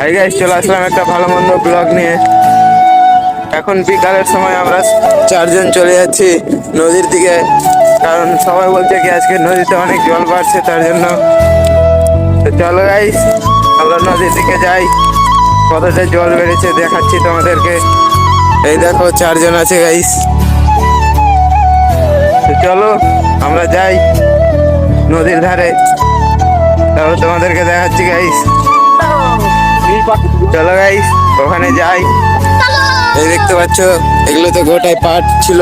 Hi guys, চলে আসলাম একটা ভালো মন্দ ব্লগ নিয়ে। এখন বিকালের সময় আমরা চারজন চলে যাচ্ছি নদীর দিকে, কারণ সবাই বলছে কি আজকে নদীতে অনেক জল বাড়ছে, তার জন্য। তো চলো গাইস, আমরা নদীর দিকে যাই। কতটা জল বেড়েছে দেখাচ্ছি তোমাদেরকে। এই দেখো চারজন আছে গাইস। তো চলো আমরা যাই নদীর ধারে, তারপর তোমাদেরকে দেখাচ্ছি গাইস। চলো গাইস, ওখানে যাই। এই দেখতে পাচ্ছ, এগুলো তো গোটাই পাট ছিল,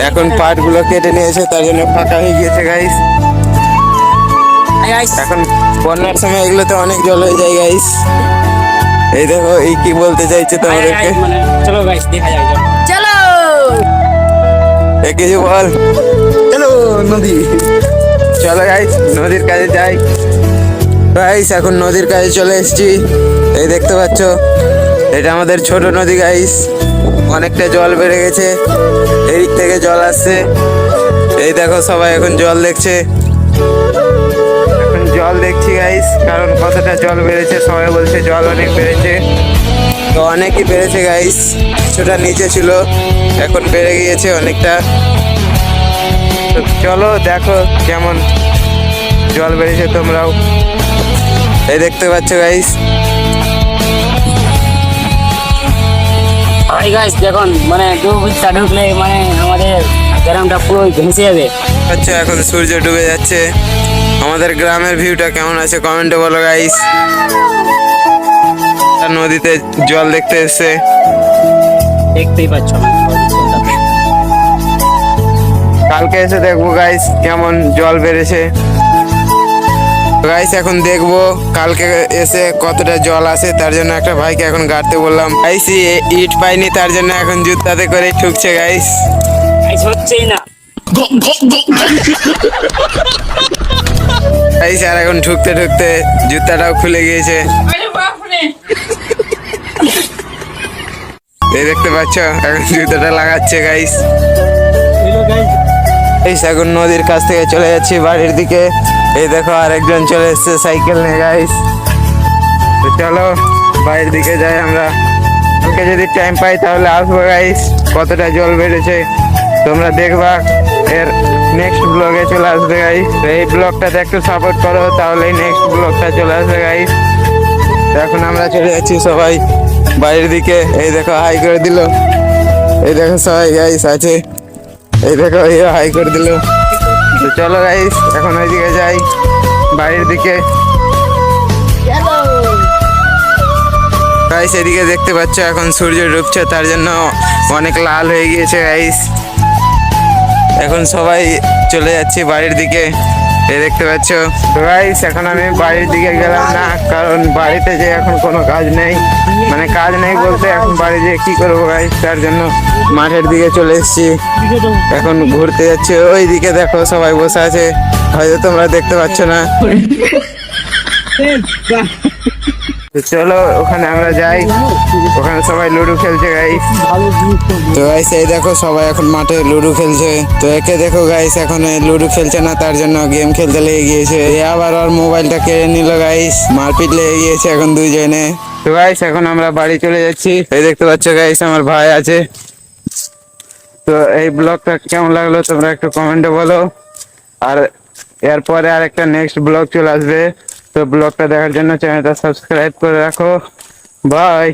এখন পাট গুলো কেটে নিয়েছে, তার জন্য ফাঁকা হয়ে গিয়েছে গাইস। এখন বন্যার সময় এগুলোতে অনেক জল হয়ে যায় গাইস। এই দেখো, এই কি বলতে চাইছে তোমাদেরকে। চলো গাইস দেখা যায়। চলো কিছু বল। চলো নদী, চলো গাইস নদীর কাছে যাই। গাইস এখন নদীর কাছে চলে এসেছি। এই দেখতে পাচ্ছ, এটা আমাদের ছোট নদী গাইস। অনেকটা জল বেড়ে গেছে, এদিক থেকে জল আসছে। এই দেখো সবাই এখন জল দেখছে, এখন জল দেখছি গাইস, কারণ কতটা জল বেড়েছে। সবাই বলছে জল অনেক বেড়েছে, তো অনেকই বেড়েছে গাইস। কিছুটা নিচে ছিল, এখন বেড়ে গিয়েছে অনেকটা। তো চলো দেখো কেমন জল বেড়েছে তোমরাও। এই দেখতে পাচ্ছ গাইস। গাইস দেখুন, মানে ডুবটা ঢুকলে মানে আমাদের গ্রামটা পুরো ভেসে যাবে। আচ্ছা, এখন সূর্য ডুবে যাচ্ছে। আমাদের গ্রামের ভিউটা কেমন আছে কমেন্টে বলো গাইস। নদীতে জল দেখতে এসছে, দেখতেই পাচ্ছ। কালকে এসে দেখবো গাইস কেমন জল বেড়েছে। গাইস এখন দেখবো কালকে এসে কতটা জল আসে, তার জন্য একটা ভাইকে এখন গাড়তে বললাম। গাইস ইট পাইনি, তার জন্য এখন জুতাতে করে ঠুকছে গাইস। গাইস হচ্ছেই না গাইস আর এখন ঠুকতে ঠুকতে জুতাটাও খুলে গিয়েছে। এই দেখতে পাচ্ছ, এখন জুতাটা লাগাচ্ছে গাইস। গাইস এখন নদীর কাছ থেকে চলে যাচ্ছি বাড়ির দিকে। এই দেখো আরেকজন চলে এসছে সাইকেল নিয়ে গাইস। তো চলো বাড়ির দিকে যাই আমরা। কালকে যদি টাইম পাই তাহলে আসবো গাইস। কতটা জল বেড়েছে তোমরা দেখবা, এর নেক্সট ব্লগে চলে আসবে গাইস। তো এই ব্লগটাতে একটু সাপোর্ট করো, তাহলে নেক্সট ব্লগটা চলে আসবে গাইস। এখন আমরা চলে যাচ্ছি সবাই বাড়ির দিকে। এই দেখো হাই করে দিল, এই দেখো সবাই গাইস আছে। এই দেখো হাই করে দিল। তো চলো গাইস এখন ওইদিকে যাই বাড়ির দিকে। গাইস এদিকে দেখতে পাচ্ছ এখন সূর্য ডুবছে, তার জন্য অনেক লাল হয়ে গিয়েছে গাইস। এখন সবাই চলে যাচ্ছি বাড়ির দিকে। এই দেখতে পাচ্ছ। তো গাইস এখন আমি বাড়ির দিকে গেলাম না, কারণ বাড়িতে যে এখন কোনো কাজ নেই, মানে কাজ নেই বলতে এখন বাড়ি যেয়ে কি করবো গাইস, তার জন্য মাঠের দিকে চলে এসেছি। এখন ঘুরতে যাচ্ছি। ওই দিকে দেখো সবাই বসে আছে, হয়তো তোমরা দেখতে পাচ্ছ না। তো চলো ওখানে আমরা যাই, ওখানে সবাই লুডো খেলছে গাইস। তো গাইস এই দেখো সবাই এখন মাঠে লুডো খেলছে। তো একে দেখো গাইস এখন লুডো খেলছে না, তার জন্য গেম খেলতে লেগে গিয়েছে। আবার ওর মোবাইলটা কেড়ে নিল গাইস, মারপিট লেগে গিয়েছে এখন দুইজনে। তো গাইস এখন আমরা বাড়ি চলে যাচ্ছি। এই দেখতে পাচ্ছ গাইস আমার ভাই আছে। তো এই ব্লগটা কেমন লাগলো তোমরা একটু কমেন্টে বলো। আর এরপরে আর একটা নেক্সট ব্লগ চলে আসবে, তো ব্লগটা দেখার জন্য চ্যানেলটা সাবস্ক্রাইব করে রাখো। বাই।